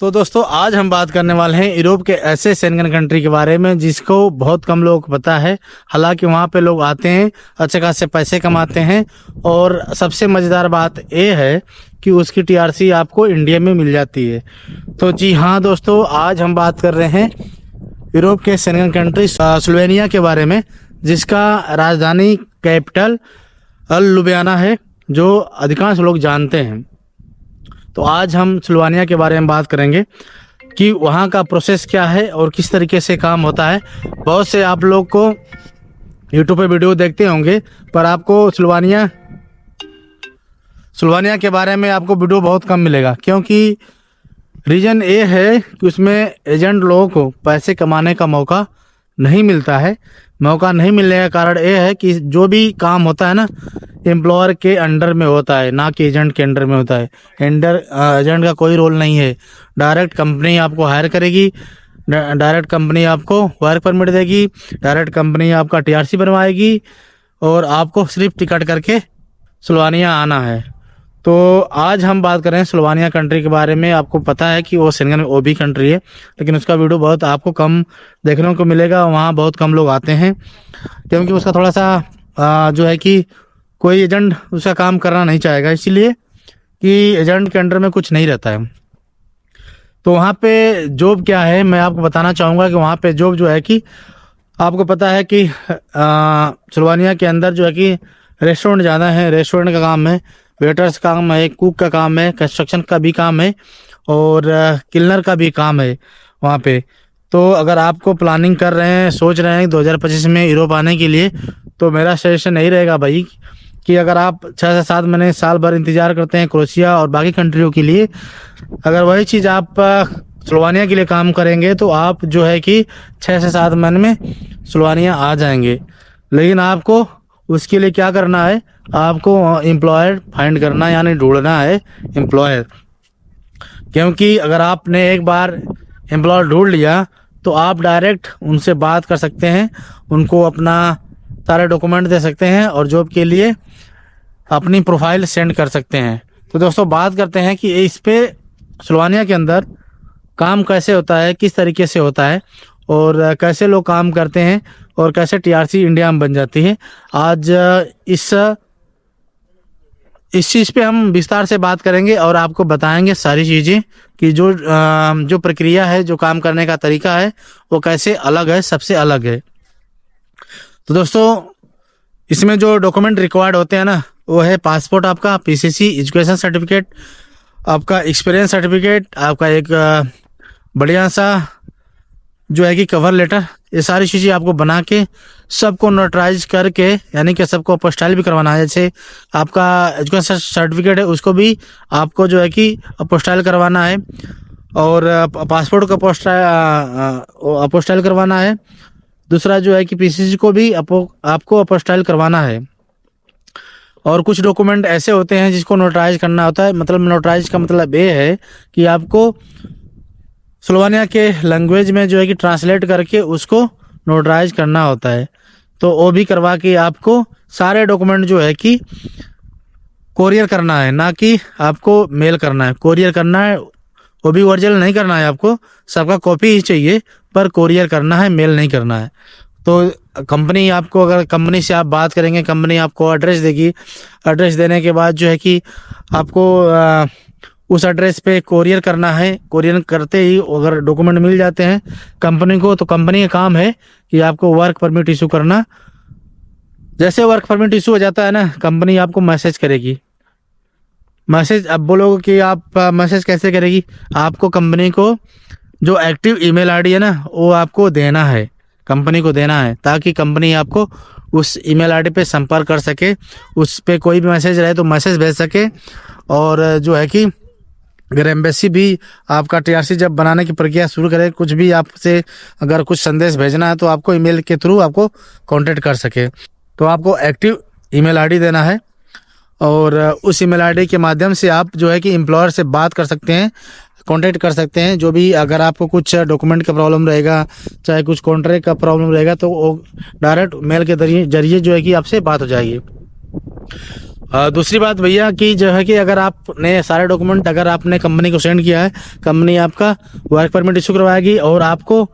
तो दोस्तों आज हम बात करने वाले हैं यूरोप के ऐसे शेंगन कंट्री के बारे में जिसको बहुत कम लोग को पता है। हालांकि वहाँ पे लोग आते हैं, अच्छे खासे पैसे कमाते हैं और सबसे मज़ेदार बात ये है कि उसकी टीआरसी आपको इंडिया में मिल जाती है। तो जी हाँ दोस्तों, आज हम बात कर रहे हैं यूरोप के शेंगन कंट्री स्लोवेनिया के बारे में, जिसका राजधानी कैपिटल ल्युबियाना है, जो अधिकांश लोग जानते हैं। तो आज हम स्लोवेनिया के बारे में बात करेंगे कि वहाँ का प्रोसेस क्या है और किस तरीके से काम होता है। बहुत से आप लोग को यूट्यूब पे वीडियो देखते होंगे, पर आपको स्लोवेनिया के बारे में आपको वीडियो बहुत कम मिलेगा, क्योंकि रीज़न ये है कि उसमें एजेंट लोगों को पैसे कमाने का मौका नहीं मिलता है। मौका नहीं मिलने का कारण ये है कि जो भी काम होता है ना, एम्प्लॉयर के अंडर में होता है, ना कि एजेंट के अंडर में होता है। एजेंट का कोई रोल नहीं है। डायरेक्ट कंपनी आपको हायर करेगी, डायरेक्ट कंपनी आपको वर्क परमिट देगी, डायरेक्ट कंपनी आपका टीआरसी बनवाएगी और आपको सिर्फ टिकट करके स्लोवेनिया आना है। तो आज हम बात कर रहे हैं स्लोवेनिया कंट्री के बारे में। आपको पता है कि वो शेंगन ओबी कंट्री है, लेकिन उसका वीडियो बहुत आपको कम देखने को मिलेगा। वहाँ बहुत कम लोग आते हैं, क्योंकि उसका थोड़ा सा जो है कि कोई एजेंट उसका काम करना नहीं चाहेगा, इसलिए कि एजेंट के अंडर में कुछ नहीं रहता है। तो वहाँ पे जॉब क्या है मैं आपको बताना चाहूँगा कि वहाँ पे जॉब जो है कि आपको पता है कि स्लोवेनिया के अंदर जो है कि रेस्टोरेंट ज़्यादा है। रेस्टोरेंट का काम है, वेटर्स का काम है, कुक का काम है, कंस्ट्रक्शन का भी काम है और क्लीनर का भी काम है वहाँ पे। तो अगर आपको प्लानिंग कर रहे हैं, सोच रहे हैं 2025 में यूरोप आने के लिए, तो मेरा सजेशन यही रहेगा भाई कि अगर आप 6 से 7 महीने साल भर इंतज़ार करते हैं क्रोएशिया और बाकी कंट्रियों के लिए, अगर वही चीज़ आप स्लोवेनिया के लिए काम करेंगे तो आप जो है कि 6 से 7 महीने में स्लोवेनिया आ जाएंगे। लेकिन आपको उसके लिए क्या करना है, आपको एम्प्लॉयर फाइंड करना, यानी ढूंढना है एम्प्लॉयर। क्योंकि अगर आपने एक बार एम्प्लॉयर ढूंढ लिया तो आप डायरेक्ट उनसे बात कर सकते हैं, उनको अपना सारे डॉक्यूमेंट दे सकते हैं और जॉब के लिए अपनी प्रोफाइल सेंड कर सकते हैं। तो दोस्तों बात करते हैं कि इस पे स्लोवेनिया के अंदर काम कैसे होता है, किस तरीके से होता है और कैसे लोग काम करते हैं और कैसे टीआरसी इंडिया में बन जाती है। आज इस चीज़ पे हम विस्तार से बात करेंगे और आपको बताएंगे सारी चीज़ें कि जो प्रक्रिया है, जो काम करने का तरीका है, वो कैसे अलग है, सबसे अलग है। तो दोस्तों इसमें जो डॉक्यूमेंट रिक्वायर्ड होते हैं ना, वो है पासपोर्ट आपका, पीसीसी, एजुकेशन सर्टिफिकेट, आपका एक्सपीरियंस सर्टिफिकेट, आपका एक बढ़िया सा जो है कि कवर लेटर। ये सारी चीज़ें आपको बना के सबको नोटराइज करके, यानी कि सबको अपोस्टाइल भी करवाना है। जैसे आपका एजुकेशन सर्टिफिकेट है, उसको भी आपको जो है कि अपोस्टाइल करवाना है और पासपोर्ट को अपोस्टाइल करवाना है। दूसरा जो है कि पीसीसी को भी आपको अपोस्टाइल करवाना है। और कुछ डॉक्यूमेंट ऐसे होते हैं जिसको नोटराइज करना होता है। मतलब नोटराइज का मतलब ये है कि आपको स्लोवेनिया के लैंग्वेज में जो है कि ट्रांसलेट करके उसको नोटराइज करना होता है। तो वो भी करवा के आपको सारे डॉक्यूमेंट जो है कि कोरियर करना है, ना कि आपको मेल करना है। कोरियर करना है, वो भी ओरिजिनल नहीं करना है आपको, सबका कॉपी ही चाहिए, पर कोरियर करना है, मेल नहीं करना है। तो कंपनी आपको, अगर कंपनी से आप बात करेंगे, कंपनी आपको एड्रेस देगी। एड्रेस देने के बाद जो है कि आपको उस एड्रेस पे कोरियर करना है। कोरियर करते ही अगर डॉक्यूमेंट मिल जाते हैं कंपनी को, तो कंपनी का काम है कि आपको वर्क परमिट इशू करना। जैसे वर्क परमिट इशू हो जाता है ना, कंपनी आपको मैसेज करेगी। मैसेज अब बोलोगे कि आप मैसेज कैसे करेगी, आपको कंपनी को जो एक्टिव ईमेल आईडी है ना, वो आपको देना है, कंपनी को देना है, ताकि कंपनी आपको उस ईमेल आईडी पे संपर्क कर सके, उस पे कोई भी मैसेज रहे तो मैसेज भेज सके। और जो है कि अगर एम्बेसी भी आपका टीआरसी जब बनाने की प्रक्रिया शुरू करे, कुछ भी आपसे अगर कुछ संदेश भेजना है तो आपको ईमेल के थ्रू आपको कांटेक्ट कर सके। तो आपको एक्टिव ईमेल आईडी देना है और उस ईमेल आईडी के माध्यम से आप जो है कि एम्प्लॉयर से बात कर सकते हैं, कांटेक्ट कर सकते हैं। जो भी अगर आपको कुछ डॉक्यूमेंट का प्रॉब्लम रहेगा, चाहे कुछ कॉन्ट्रैक्ट का प्रॉब्लम रहेगा, तो वो डायरेक्ट मेल के जरिए जो है कि आपसे बात हो जाएगी। दूसरी बात भैया कि जो है कि अगर आपने सारे डॉक्यूमेंट अगर आपने कंपनी को सेंड किया है, कंपनी आपका वर्क परमिट इशू करवाएगी और आपको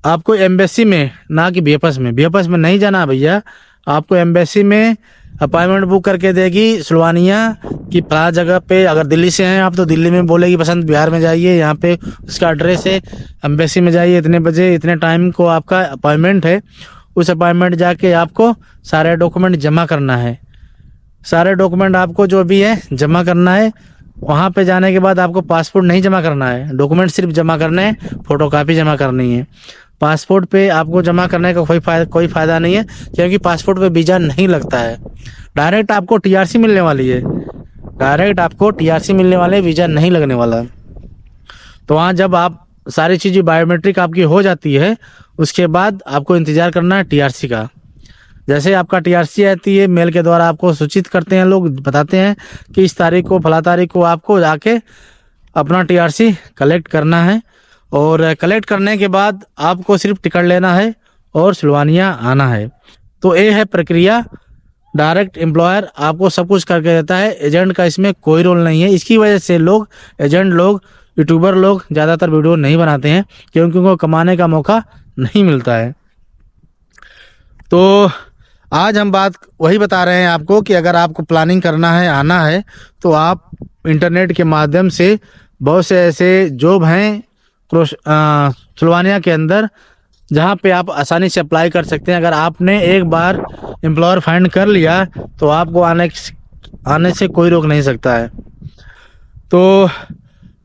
आपको एम्बेसी में, ना कि बीएफएस में, बीएफएस में नहीं जाना भैया, आपको एम्बेसी में अपॉइंटमेंट बुक करके देगी सुलवानिया की फला जगह पे। अगर दिल्ली से हैं आप तो दिल्ली में बोलेगी बसंत बिहार में जाइए, यहाँ पे उसका एड्रेस है, एम्बेसी में जाइए, इतने बजे इतने टाइम को आपका अपॉइंटमेंट है। उस अपॉइंटमेंट जाके आपको सारे डॉक्यूमेंट जमा करना है, सारे डॉक्यूमेंट आपको जो भी है जमा करना है। वहाँ पे जाने के बाद आपको पासपोर्ट नहीं जमा करना है, डॉक्यूमेंट सिर्फ जमा करने हैं, फोटोकॉपी जमा करनी है। पासपोर्ट पे आपको जमा करने का कोई फ़ायदा नहीं है, क्योंकि पासपोर्ट पे वीज़ा नहीं लगता है। डायरेक्ट आपको टीआरसी मिलने वाली है, डायरेक्ट आपको टीआरसी मिलने वाले, वीज़ा नहीं लगने वाला। तो वहाँ जब आप सारी चीज़ें बायोमेट्रिक आपकी हो जाती है, उसके बाद आपको इंतज़ार करना है टीआरसी का। जैसे आपका टीआरसी आती है, मेल के द्वारा आपको सूचित करते हैं, लोग बताते हैं कि इस तारीख को, फला तारीख को आपको जाके अपना टीआरसी कलेक्ट करना है। और कलेक्ट करने के बाद आपको सिर्फ टिकट लेना है और सिलवानिया आना है। तो ये है प्रक्रिया। डायरेक्ट एम्प्लॉयर आपको सब कुछ करके देता है, एजेंट का इसमें कोई रोल नहीं है। इसकी वजह से लोग, एजेंट लोग, यूट्यूबर लोग ज़्यादातर वीडियो नहीं बनाते हैं, क्योंकि उनको कमाने का मौका नहीं मिलता है। तो आज हम बात वही बता रहे हैं आपको कि अगर आपको प्लानिंग करना है, आना है, तो आप इंटरनेट के माध्यम से बहुत से ऐसे जॉब हैं सिलवानिया के अंदर, जहाँ पे आप आसानी से अप्लाई कर सकते हैं। अगर आपने एक बार एम्प्लॉयर फाइंड कर लिया तो आपको आने से कोई रोक नहीं सकता है। तो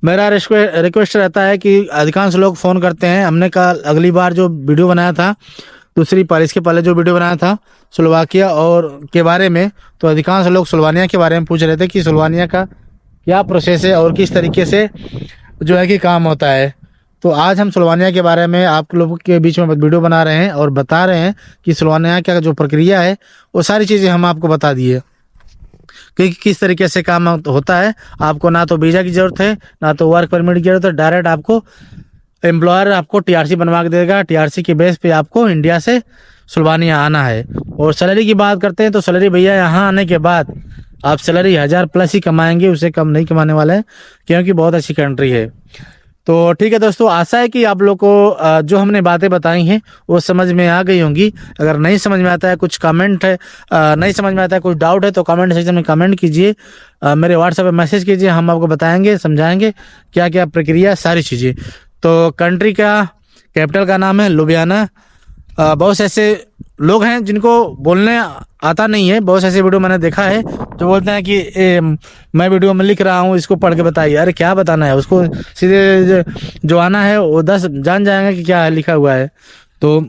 मेरा रिक्वेस्ट रहता है कि अधिकांश लोग फ़ोन करते हैं। हमने कल अगली बार जो वीडियो बनाया था, दूसरी बार इसके पहले जो वीडियो बनाया था स्लोवाकिया और के बारे में, तो अधिकांश लोग सिलवानिया के बारे में पूछ रहे थे कि सिलवानिया का क्या प्रोसेस है और किस तरीके से जो है कि काम होता है। तो आज हम सिलवानिया के बारे में आप लोगों के बीच में वीडियो बना रहे हैं और बता रहे हैं कि सिलवानिया का जो प्रक्रिया है वो सारी चीज़ें हम आपको बता दिए कि किस तरीके से काम होता है। आपको ना तो वीज़ा की ज़रूरत है, ना तो वर्क परमिट की ज़रूरत है। डायरेक्ट आपको एम्प्लॉयर आपको टीआरसी बनवा के देगा, टीआरसी के बेस पे आपको इंडिया से सिलवानिया आना है। और सैलरी की बात करते हैं तो सैलरी भैया यहाँ आने के बाद आप सैलरी 1000+ ही कमाएंगे, उससे कम नहीं कमाने वाले हैं, क्योंकि बहुत अच्छी कंट्री है। तो ठीक है दोस्तों, आशा है कि आप लोग को जो हमने बातें बताई हैं वो समझ में आ गई होंगी। अगर नहीं समझ में आता है, कुछ कमेंट है, नहीं समझ में आता है, कुछ डाउट है, तो कमेंट सेक्शन में कमेंट कीजिए, मेरे व्हाट्सएप पे मैसेज कीजिए, हम आपको बताएंगे, समझाएंगे क्या क्या प्रक्रिया, सारी चीज़ें। तो कंट्री का कैपिटल का नाम है लुधियाना। बहुत से ऐसे लोग हैं जिनको बोलने आता नहीं है, बहुत से ऐसे वीडियो मैंने देखा है जो बोलते हैं कि मैं वीडियो में लिख रहा हूँ, इसको पढ़ के बताइए। अरे क्या बताना है उसको, सीधे जो आना है वो 10 जान जाएंगे कि क्या है लिखा हुआ है। तो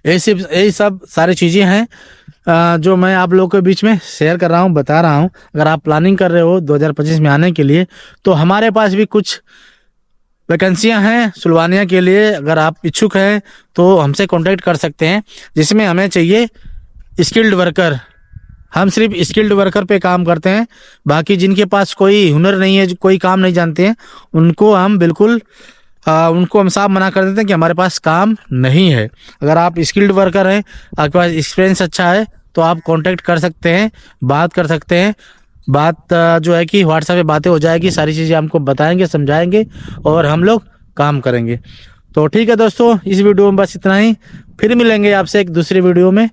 यही सब सारी चीज़ें हैं जो मैं आप लोगों के बीच में शेयर कर रहा हूँ, बता रहा हूँ। अगर आप प्लानिंग कर रहे हो 2025 में आने के लिए, तो हमारे पास भी कुछ वैकेंसियां हैं सिलवानिया के लिए। अगर आप इच्छुक हैं तो हमसे कांटेक्ट कर सकते हैं, जिसमें हमें चाहिए स्किल्ड वर्कर। हम सिर्फ स्किल्ड वर्कर पे काम करते हैं, बाकी जिनके पास कोई हुनर नहीं है, जो कोई काम नहीं जानते हैं, उनको हम बिल्कुल उनको हम साफ मना कर देते हैं कि हमारे पास काम नहीं है। अगर आप स्किल्ड वर्कर हैं, आपके पास एक्सपीरियंस अच्छा है, तो आप कांटेक्ट कर सकते हैं, बात कर सकते हैं। बात जो है कि व्हाट्सएप पे बातें हो जाएगी, सारी चीज़ें हमको बताएंगे, समझाएंगे और हम लोग काम करेंगे। तो ठीक है दोस्तों, इस वीडियो में बस इतना ही। फिर मिलेंगे आपसे एक दूसरी वीडियो में।